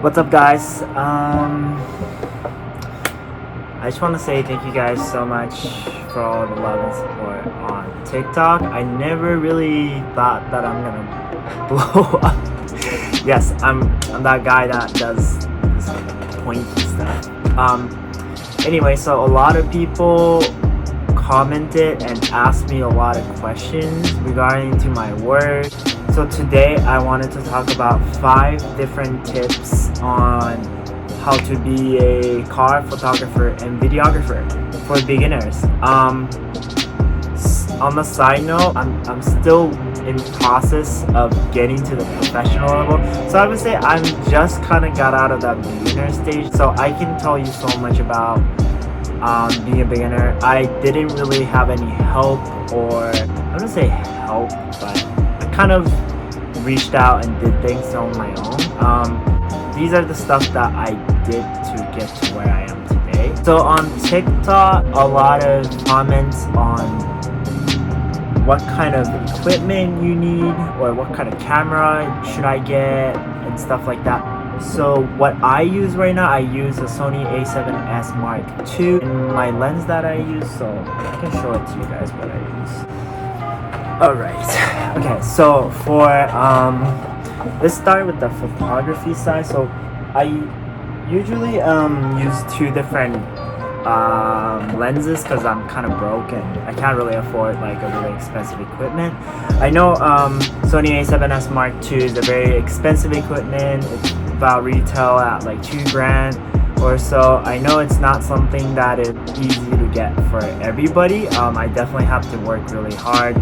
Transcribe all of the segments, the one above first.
What's up, guys? I just want to say thank you guys so much for all the love and support on TikTok. I never really thought that I'm gonna blow up. Yes, I'm that guy that does this pointy stuff. Anyway, so a lot of people commented and asked me a lot of questions regarding to my work. So today I wanted to talk about 5 different tips on how to be a car photographer and videographer for beginners. On the side note, I'm still in process of getting to the professional level. So I would say I'm just kind of got out of that beginner stage. So I can tell you so much about being a beginner. I didn't really have any help, or I wouldn't say help, but I kind of reached out and did things on my own. These are the stuff that I did to get to where I am today. So on TikTok, a lot of comments on what kind of equipment you need or what kind of camera should I get and stuff like that. So what I use right now, I use a Sony a7S Mark II in my lens that I use, so I can show it to you guys what I use. Alright, okay, so for let's start with the photography side. So I usually use 2 different lenses because I'm kind of broke and I can't really afford like a really expensive equipment. I know Sony a7S Mark II is a very expensive equipment. It's about retail at like $2,000 or so. I know it's not something that is easy to get for everybody. I definitely have to work really hard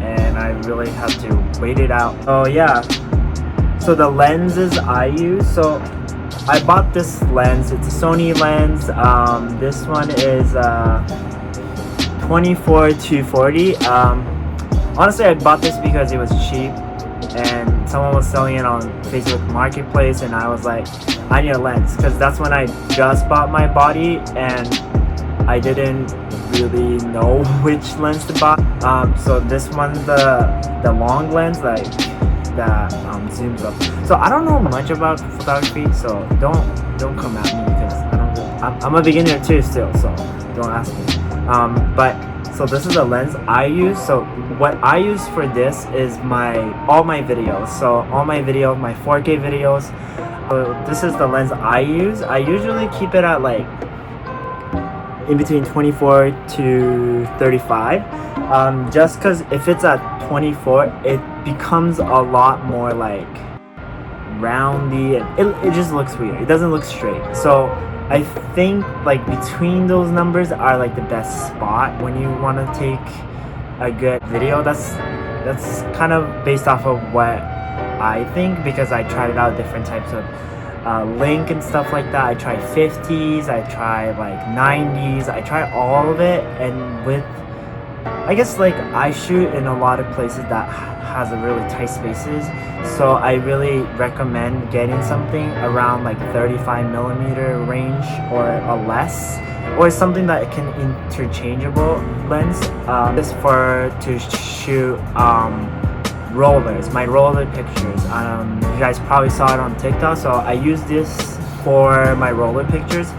and I really have to wait it out. Oh yeah, so the lenses I use, so I bought this lens. It's a Sony lens. This one is 24-40. Honestly, I bought this because it was cheap and someone was selling it on Facebook Marketplace, and I was like, I need a lens, because that's when I just bought my body and I didn't really know which lens to buy. So this one's the long lens, like that zooms up. So I don't know much about photography, so don't come at me because I'm a beginner too still, so don't ask me. But so this is the lens I use. So what I use for this is all my videos. So all my videos, my 4K videos. So this is the lens I use. I usually keep it at like in between 24 to 35. Just because if it's at 24, it becomes a lot more like roundy and it just looks weird. It doesn't look straight. So I think like between those numbers are like the best spot when you want to take a good video. That's kind of based off of what I think, because I tried it out different types of link and stuff like that. I tried 50s, I tried like 90s, I tried all of it, and with I guess like I shoot in a lot of places that has a really tight spaces, so I really recommend getting something around like 35mm range or a less, or something that can interchangeable lens. This for to shoot rollers, my roller pictures. You guys probably saw it on TikTok, so I use this for my roller pictures.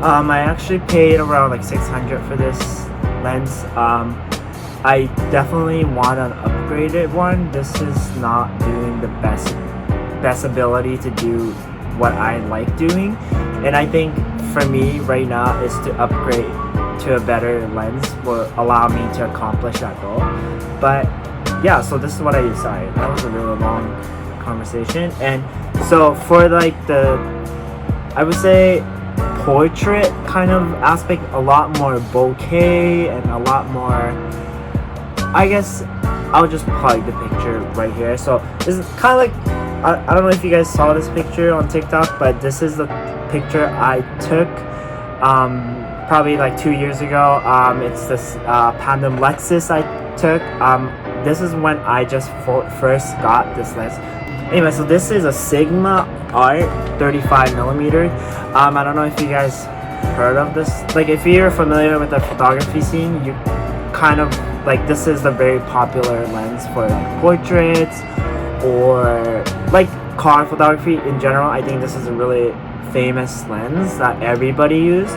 I actually paid around like $600 for this lens. I definitely want an upgraded one. This is not doing the best ability to do what I like doing, and I think for me right now is to upgrade to a better lens will allow me to accomplish that goal. But yeah, so this is what I use. Sorry, that was a really long conversation. And so for like I would say portrait kind of aspect, a lot more bokeh and a lot more, I guess I'll just plug the picture right here. So this is kind of like, I don't know if you guys saw this picture on TikTok, but this is the picture I took probably like 2 years ago. It's this Pandem Lexus I took. This is when I just first got this lens. Anyway, so this is a Sigma Art 35mm. I don't know if you guys heard of this. Like if you're familiar with the photography scene, you kind of like, this is the very popular lens for like portraits, or like car photography in general, I think this is a really famous lens that everybody uses.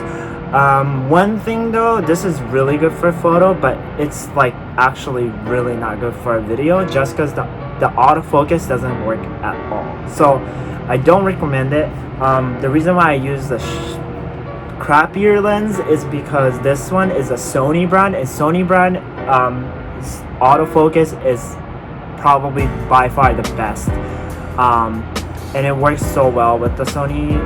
One thing though, this is really good for photo, but it's like actually really not good for a video, just because the autofocus doesn't work at all. So I don't recommend it. The reason why I use the crappier lens is because this one is a Sony brand, and Sony brand autofocus is probably by far the best, and it works so well with the Sony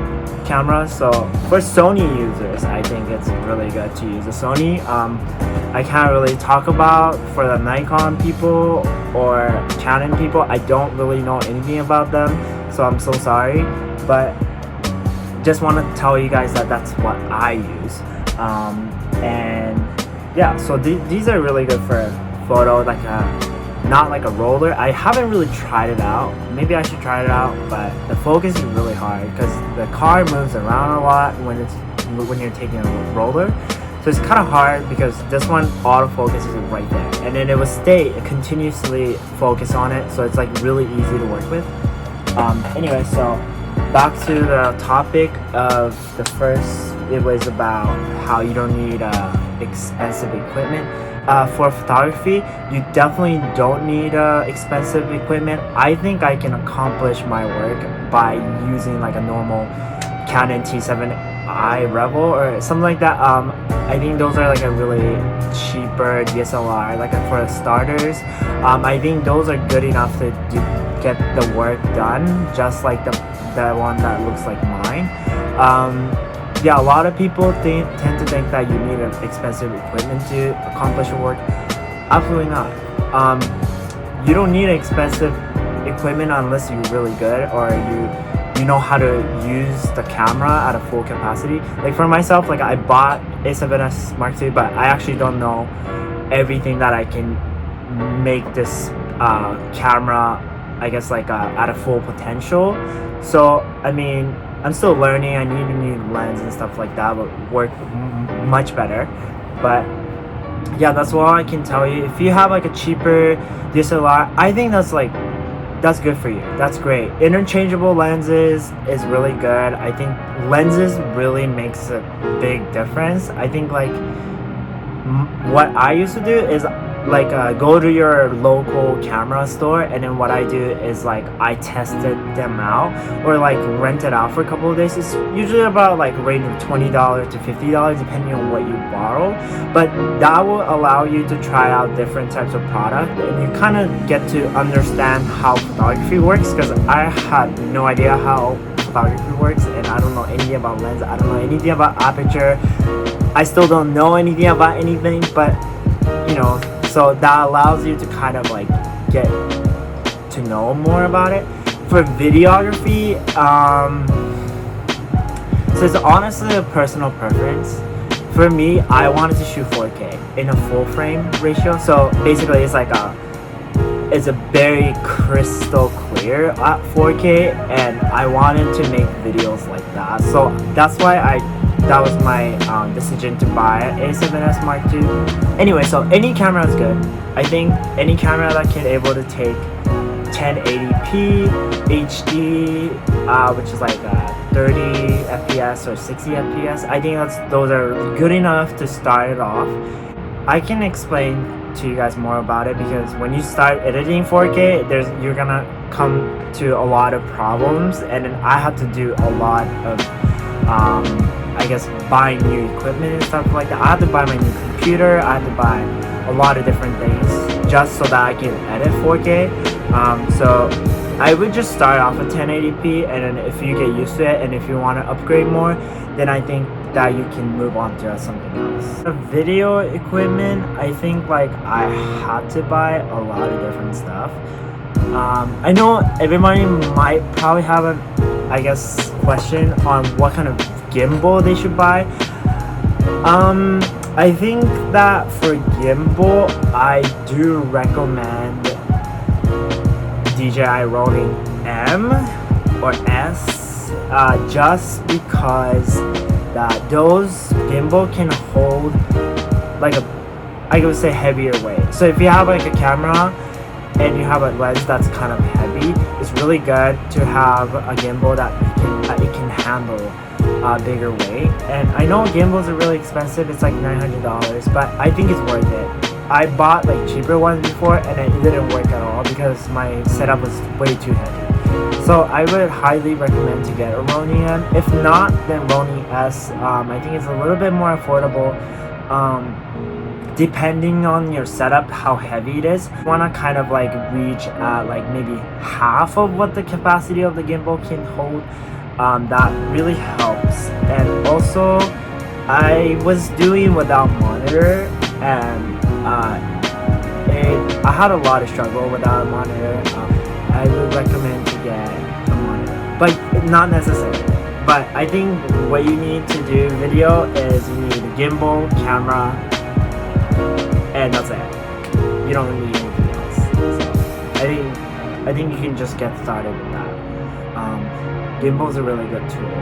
camera. So for Sony users, I think it's really good to use a Sony. I can't really talk about for the Nikon people or Canon people. I don't really know anything about them, so I'm so sorry, but just want to tell you guys that that's what I use. And yeah, so these are really good for photo, like not like a roller. I haven't really tried it out. Maybe I should try it out, but the focus is really hard because the car moves around a lot when you're taking a roller. So it's kind of hard because this one autofocus is right there, and then it will stay continuously focus on it, so it's like really easy to work with. Anyway, so back to the topic of the first, it was about how you don't need expensive equipment. For photography, you definitely don't need expensive equipment. I think I can accomplish my work by using like a normal Canon T7i Rebel or something like that. I think those are like a really cheaper DSLR, like for starters. I think those are good enough to get the work done, just like the one that looks like mine. Yeah, a lot of people tend to think that you need expensive equipment to accomplish your work. Absolutely not. You don't need expensive equipment unless you're really good or you know how to use the camera at a full capacity. Like for myself, like I bought A7S Mark II, but I actually don't know everything that I can make this camera, I guess, like at a full potential. So I mean, I'm still learning. I need a new lens and stuff like that, but work much better. But yeah, that's all I can tell you. If you have like a cheaper DSLR, I think that's good for you. That's great. Interchangeable lenses is really good. I think lenses really makes a big difference. I think like what I used to do is like go to your local camera store, and then what I do is like I tested them out or like rent it out for a couple of days. It's usually about like range of $20 to $50 depending on what you borrow, but that will allow you to try out different types of product, and you kind of get to understand how photography works, because I had no idea how photography works, and I don't know anything about lens. I don't know anything about aperture. I still don't know anything about anything, but you know, so that allows you to kind of like get to know more about it. For videography, so it's honestly a personal preference. For me, I wanted to shoot 4K in a full frame ratio. So basically it's like it's a very crystal clear at 4K, and I wanted to make videos like that. So that's why that was my decision to buy an A7S Mark II. Anyway, so any camera is good. I think any camera that can able to take 1080p HD, which is like 30 FPS or 60 FPS. I think those are good enough to start it off. I can explain to you guys more about it, because when you start editing 4K, you're gonna come to a lot of problems, and then I had to do a lot of I guess buying new equipment and stuff like that. I had to buy my new computer. I had to buy a lot of different things just so that I can edit 4K. So I would just start off at 1080p, and then if you get used to it and if you want to upgrade more, then I think that you can move on to something else. The video equipment, I think like I had to buy a lot of different stuff. I know everybody might probably have I guess question on what kind of gimbal they should buy. I think that for gimbal, I do recommend DJI Rolling M or S, just because that those gimbal can hold like I would say heavier weight. So if you have like a camera and you have a lens that's kind of heavy, photography, it's really good to have a gimbal that it can handle bigger weight. And I know gimbals are really expensive, it's like $900, but I think it's worth it. I bought like cheaper ones before and it didn't work at all because my setup was way too heavy. So I would highly recommend to get a Roni M. If not, then Roni S. I think it's a little bit more affordable. Depending on your setup, how heavy it is. You want to kind of like reach at like maybe half of what the capacity of the gimbal can hold. That really helps. And also, I was doing without monitor, and I had a lot of struggle without a monitor. I would recommend to get a monitor, but not necessarily. But I think what you need to do video is you need a gimbal, camera, and that's it. You don't need anything else. So I think you can just get started with that. Gimbal's a really good tool.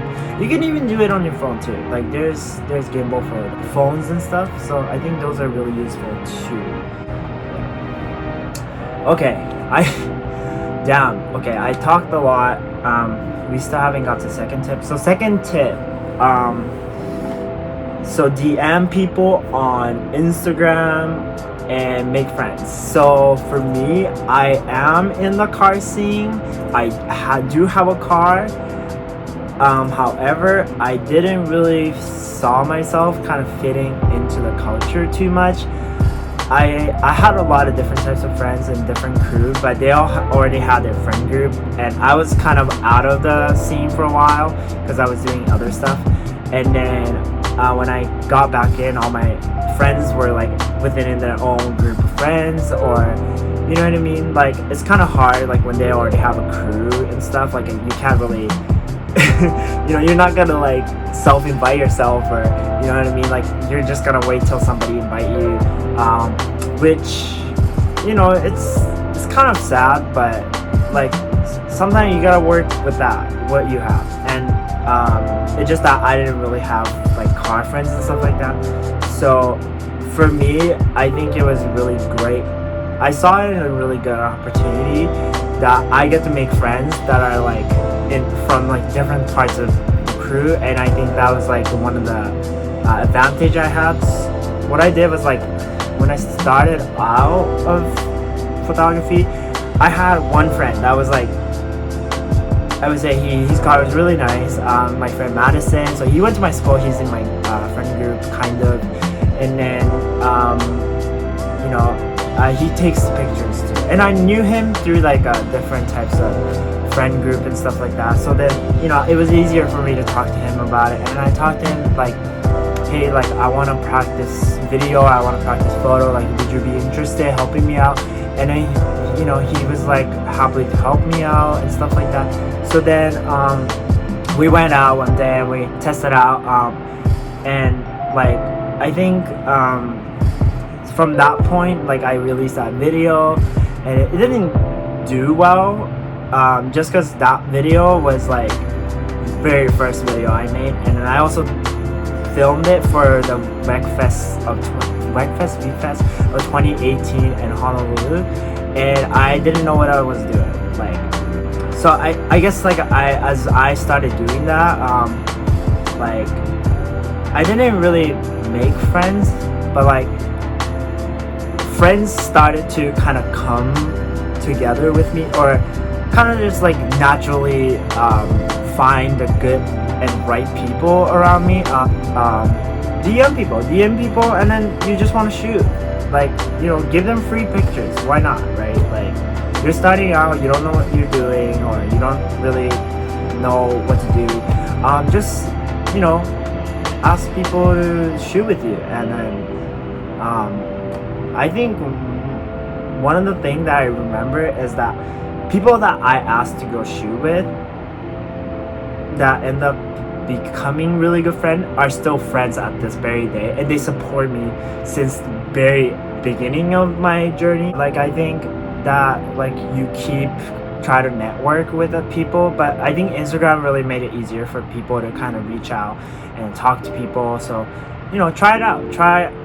You can even do it on your phone too. Like there's gimbal for phones and stuff. So I think those are really useful too. Okay, I talked a lot. We still haven't got to second tip. So second tip, so DM people on Instagram and make friends. So for me, I am in the car scene. I do have a car. However, I didn't really saw myself kind of fitting into the culture too much. I had a lot of different types of friends and different crew, but they all already had their friend group, and I was kind of out of the scene for a while because I was doing other stuff. And then when I got back in, all my friends were like within their own group of friends, or you know what I mean? Like it's kind of hard, like when they already have a crew and stuff. Like you can't really, you know, you're not gonna like self-invite yourself, or you know what I mean? Like you're just gonna wait till somebody invite you, which you know it's kind of sad, but like sometimes you gotta work with that what you have. And it's just that I didn't really have like car friends and stuff like that. So for me, I think it was really great. I saw it as a really good opportunity that I get to make friends that are like from like different parts of the crew, and I think that was like one of the advantage I had. What I did was like when I started out of photography, I had one friend that was like, I would say his car was really nice. My friend Madison, so he went to my school. He's in my friend group, kind of. And then, you know, he takes pictures too. And I knew him through like different types of friend group and stuff like that. So then, you know, it was easier for me to talk to him about it. And I talked to him like, hey, like I want to practice video. I want to practice photo. Like, would you be interested in helping me out? And then, you know, he was like happy to help me out and stuff like that. So then we went out one day and we tested out, and like I think from that point, like I released that video, and it didn't do well, just because that video was like very first video I made, and then I also filmed it for the WECFest of 2018 in Honolulu, and I didn't know what I was doing. Like, so I guess like as I started doing that, like I didn't really make friends, but like friends started to kind of come together with me, or kind of just like naturally find the good and right people around me. DM people, and then you just want to shoot. Like, you know, give them free pictures. Why not, right? Like, you're starting out, you don't know what you're doing, or you don't really know what to do. Just, you know, ask people to shoot with you. And then I think one of the things that I remember is that people that I asked to go shoot with that end up becoming really good friends are still friends at this very day, and they support me since the very beginning of my journey. Like, I think that like you try to network with the people, but I think Instagram really made it easier for people to kind of reach out and talk to people. So try it out.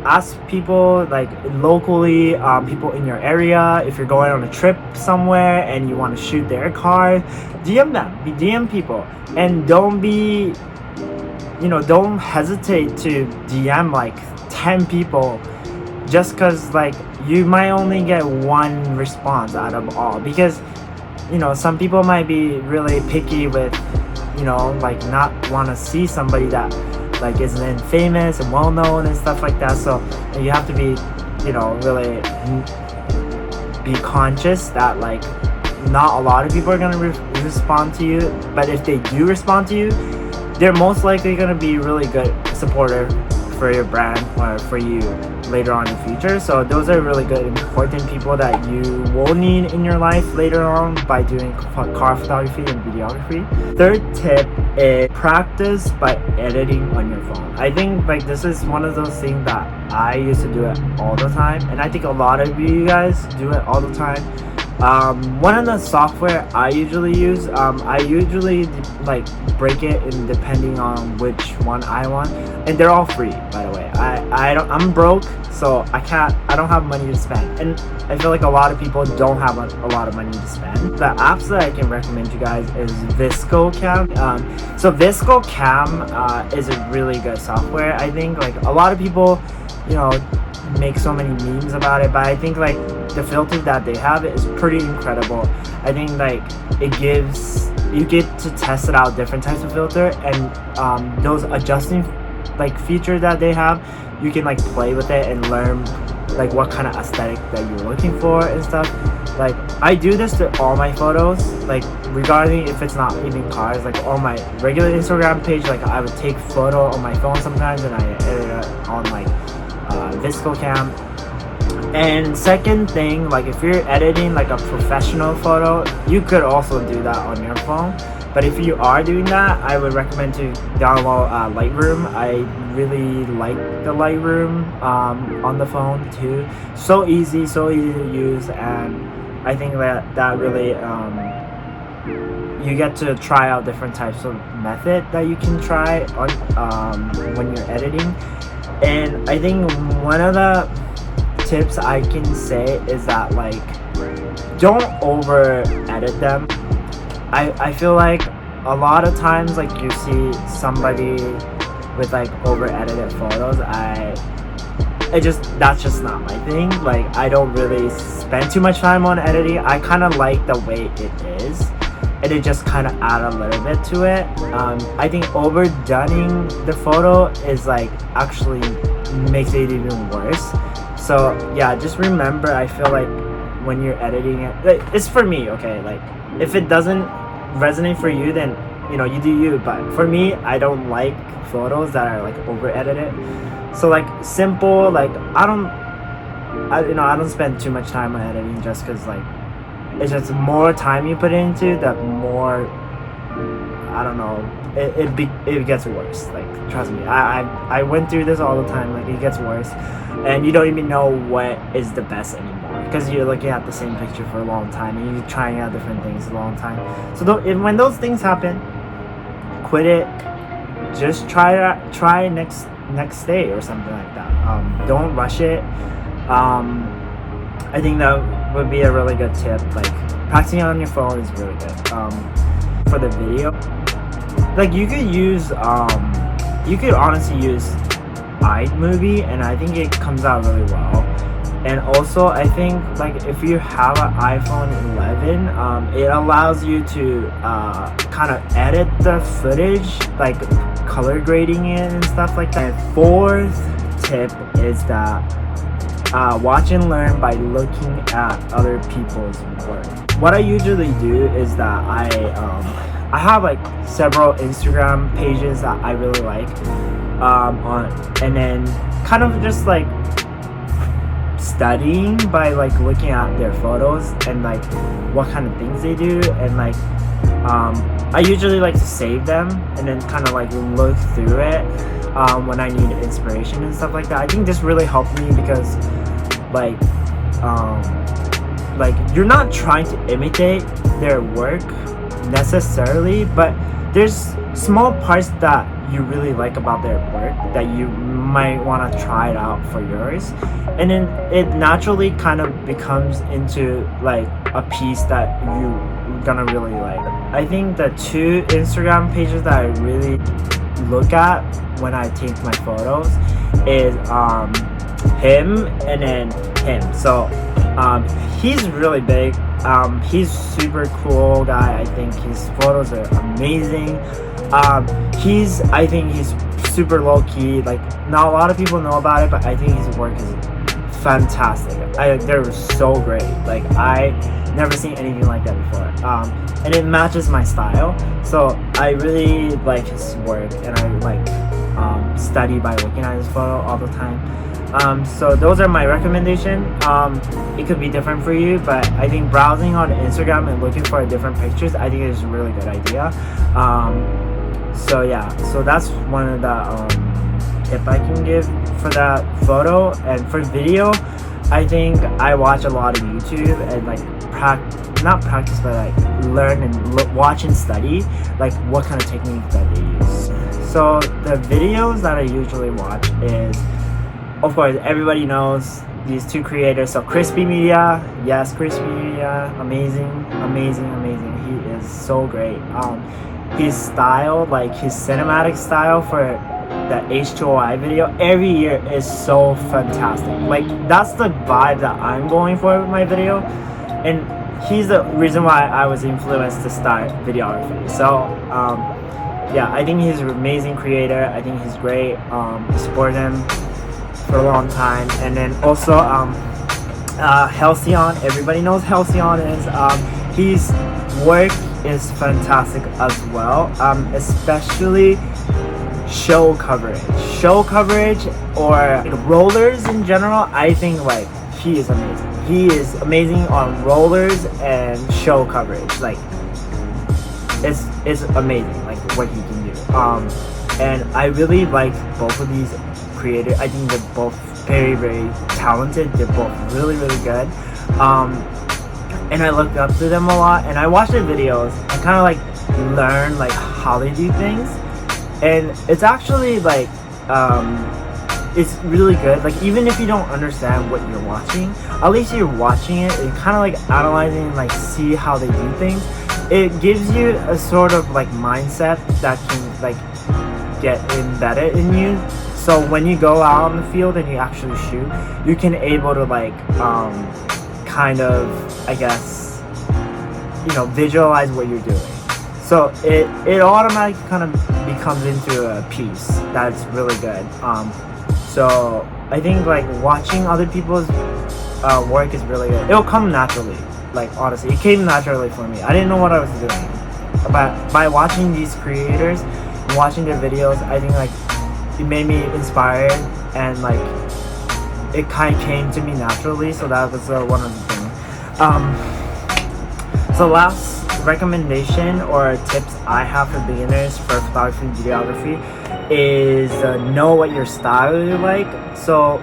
Ask people like locally, people in your area. If you're going on a trip somewhere and you want to shoot their car, DM them. DM people, and don't hesitate to DM like 10 people, just because like you might only get one response out of all, because some people might be really picky with like not want to see somebody that like isn't famous and well known and stuff like that. So you have to be really be conscious that like not a lot of people are gonna respond to you, but if they do respond to you, they're most likely gonna be really good supporter for your brand or for you later on in the future. So those are really good, important people that you will need in your life later on by doing car photography and videography. Third tip is practice by editing on your phone. I think like this is one of those things that I used to do it all the time, and I think a lot of you guys do it all the time. One of the software I usually use, I usually like break it in depending on which one I want, and they're all free, by the way. I'm broke, so I don't have money to spend, and I feel like a lot of people don't have a lot of money to spend. The apps that I can recommend you guys is ViscoCam. So ViscoCam is a really good software. I think like a lot of people, make so many memes about it, but I think like the filter that they have is pretty incredible. I think like you get to test it out different types of filter, and those adjusting like feature that they have, you can like play with it and learn like what kind of aesthetic that you're looking for and stuff. Like I do this to all my photos, like regarding if it's not even cars, like on my regular Instagram page, like I would take photo on my phone sometimes and I edit it on like ViscoCam. And second thing, like if you're editing like a professional photo, you could also do that on your phone. But if you are doing that, I would recommend to download Lightroom. I really like the Lightroom on the phone too. So easy to use, and I think that really you get to try out different types of method that you can try on when you're editing. And I think one of the tips I can say is that like don't over edit them. I feel like a lot of times like you see somebody with like over edited photos, that's just not my thing. Like I don't really spend too much time on editing. I kind of like the way it is, and it just kind of add a little bit to it. I think overdunning the photo is like actually makes it even worse. So yeah, just remember, I feel like when you're editing it, like, it's for me, okay? Like if it doesn't resonate for you, then you do you. But for me, I don't like photos that are like over edited. So like simple, like I don't spend too much time on editing, just because like it's just more time you put into, the more I don't know, it gets worse. Like trust me, I went through this all the time. Like it gets worse, and you don't even know what is the best anymore, because you're looking at the same picture for a long time and you're trying out different things a long time. So when those things happen, quit it. Just try next day or something like that. Don't rush it. I think that would be a really good tip. Like practicing on your phone is really good. For the video, like you could honestly use iMovie, and I think it comes out really well. And also I think like if you have an iPhone 11, it allows you to kind of edit the footage, like color grading it and stuff like that. And fourth tip is that watch and learn by looking at other people's work. What I usually do is that I have like several Instagram pages that I really like, and then kind of just like studying by like looking at their photos and like what kind of things they do, and like I usually like to save them and then kind of like look through it when I need inspiration and stuff like that. I think this really helped me because like you're not trying to imitate their work necessarily, but there's small parts that you really like about their work that you might want to try it out for yours, and then it naturally kind of becomes into like a piece that you gonna really like. I think the two Instagram pages that I really look at when I take my photos is him and then him. So he's really big. He's super cool guy. I think his photos are amazing. I think he's super low key. Like, not a lot of people know about it, but I think his work is fantastic. They're so great. Like, I never seen anything like that before. And it matches my style. So I really like his work, and I like study by looking at his photo all the time. So those are my recommendation. It could be different for you, but I think browsing on Instagram and looking for different pictures, I think is a really good idea. So yeah, so that's one of the tip I can give for that photo. And for video, I think I watch a lot of YouTube and like not practice, but like learn and watch and study like what kind of techniques that they use. So the videos that I usually watch is, of course, everybody knows these two creators. So Krispy Media, yes, Krispy Media, amazing. He is so great. His style, like his cinematic style for the H2OI video every year is so fantastic. Like, that's the vibe that I'm going for with my video, and he's the reason why I was influenced to start videography. So yeah, I think he's an amazing creator. I think he's great. Support him for a long time. And then also Halcyon, everybody knows Halcyon is his work is fantastic as well, especially show coverage or rollers in general. I think like he is amazing on rollers and show coverage. Like, it's amazing like what he can do. And I really like both of these creators. I think they're both very talented. They're both really good. And I looked up to them a lot, and I watched their videos and kind of like learn like how they do things, and it's actually like it's really good. Like, even if you don't understand what you're watching, at least you're watching it and kind of like analyzing, like see how they do things. It gives you a sort of like mindset that can like get embedded in you. So when you go out on the field and you actually shoot, you can able to like kind of, I guess, visualize what you're doing. So it automatically kind of becomes into a piece that's really good. So I think like watching other people's work is really good. It'll come naturally. Like, honestly, it came naturally for me. I didn't know what I was doing, but by watching these creators, watching their videos, I think like it made me inspired, and like it kind of came to me naturally. So that was one of the things. So last recommendation or tips I have for beginners for photography and videography is know what your style you like. So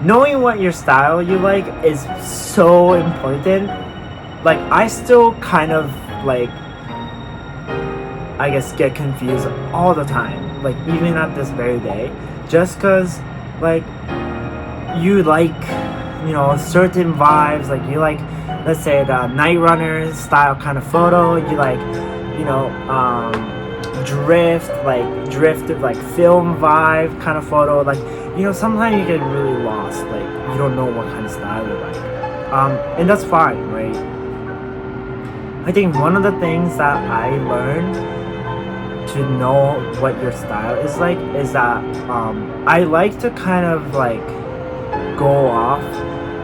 knowing what your style you like is so important. Like, I still kind of like, I guess, get confused all the time, like even at this very day, just because like you like certain vibes. Like, you like, let's say, the night runner style kind of photo. You like drift like film vibe kind of photo. Like, sometimes you get really lost, like you don't know what kind of style you like, and that's fine, right? I think one of the things that I learned to know what your style is like is that I like to kind of like go off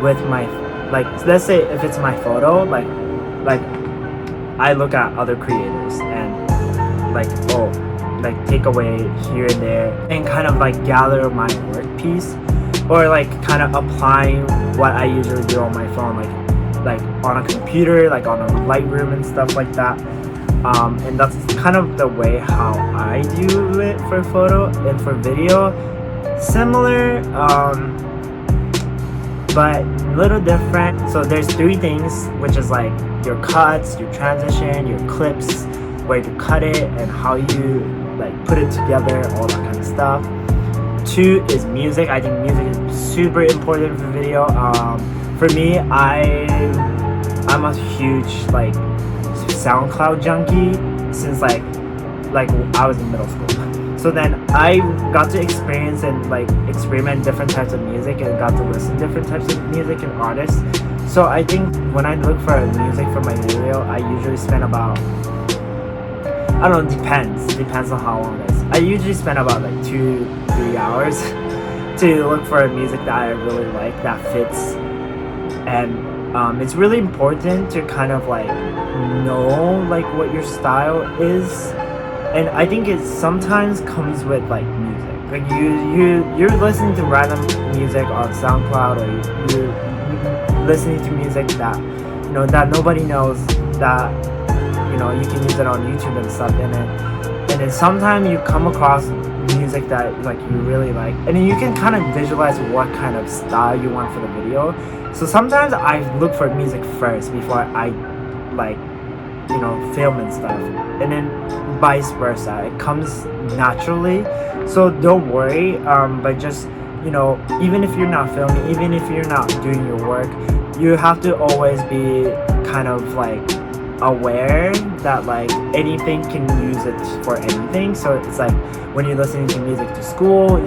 with my, like, let's say if it's my photo, like I look at other creators and like take away here and there and kind of like gather my work piece, or like kind of applying what I usually do on my phone, like on a computer, like on a Lightroom and stuff like that. And that's kind of the way how I do it for photo and for video. Similar, but a little different. So there's three things, which is like your cuts, your transition, your clips, where to cut it and how you like put it together, all that kind of stuff. 2 is music. I think music is super important for video. For me, I'm a huge like SoundCloud junkie since like I was in middle school. So then I got to experience and like experiment different types of music and got to listen to different types of music and artists. So I think when I look for music for my video, I usually spend about, I don't know, depends on how long it is. I usually spend about like 2-3 hours to look for a music that I really like, that fits. And it's really important to kind of like know like what your style is. And I think it sometimes comes with like music. Like you're listening to random music on SoundCloud, or you're listening to music that that nobody knows, that you can use it on YouTube and stuff. And then sometimes you come across music that like you really like, and then you can kind of visualize what kind of style you want for the video. So sometimes I look for music first before I like film and stuff, and then vice versa. It comes naturally, so don't worry. But just even if you're not filming, even if you're not doing your work, you have to always be kind of like aware that like anything can use it for anything. So it's like when you're listening to music to school,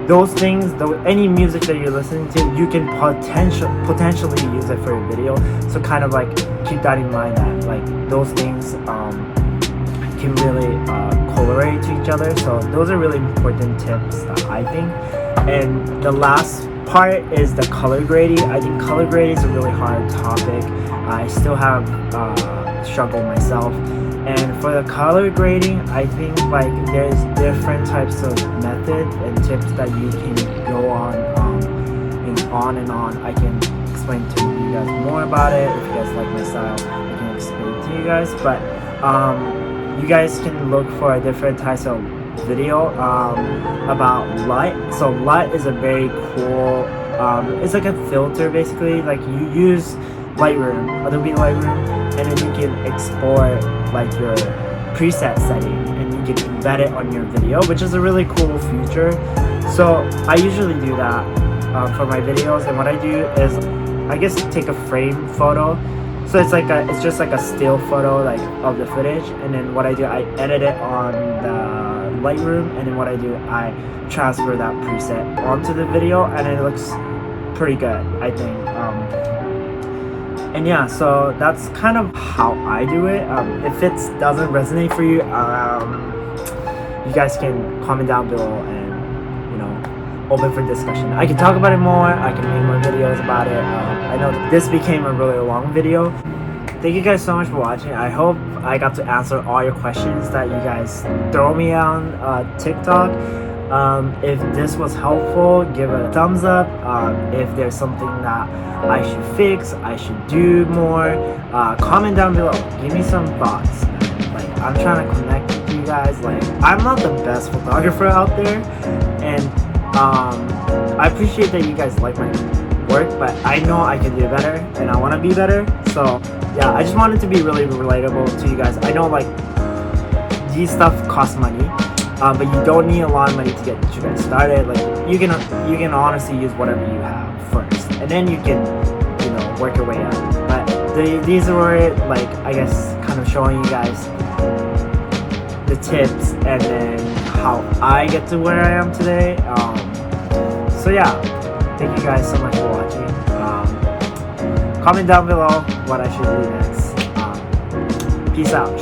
those things, any music that you're listening to, you can potentially use it for a video. So kind of like keep that in mind, that like those things can really correlate to each other. So those are really important tips that I think. And the last part is the color grading. I think color grading is a really hard topic. I still have struggled myself. And for the color grading, I think like there's different types of methods and tips that you can go on and on. I can explain to you guys more about it. If you guys like my style, I can explain to you guys. But you guys can look for different types of video about light. So light is a very cool, it's like a filter basically. Like you use Lightroom, Adobe Lightroom, and then you can export like your preset setting and you can embed it on your video, which is a really cool feature. So I usually do that for my videos, and what I do is I guess take a frame photo. So it's just like a still photo like of the footage, and then what I do, I edit it on the Lightroom, and then what I do, I transfer that preset onto the video, and it looks pretty good, I think. And yeah, so that's kind of how I do it. If it doesn't resonate for you, you guys can comment down below and open for discussion. I can talk about it more. I can make more videos about it. I know this became a really long video. Thank you guys so much for watching. I hope I got to answer all your questions that you guys throw me on TikTok. If this was helpful, give it a thumbs up. If there's something that I should fix, I should do more, comment down below. Give me some thoughts. Like, I'm trying to connect with you guys. Like, I'm not the best photographer out there, and I appreciate that you guys like my work, but I know I can do better, and I want to be better. So yeah, I just wanted to be really relatable to you guys. I know like these stuff costs money, but you don't need a lot of money to get you guys started. Like you can honestly use whatever you have first, and then you can work your way up. But these were like, I guess, kind of showing you guys the tips and then how I get to where I am today. So yeah, thank you guys so much for watching. Comment down below what I should do next. Peace out.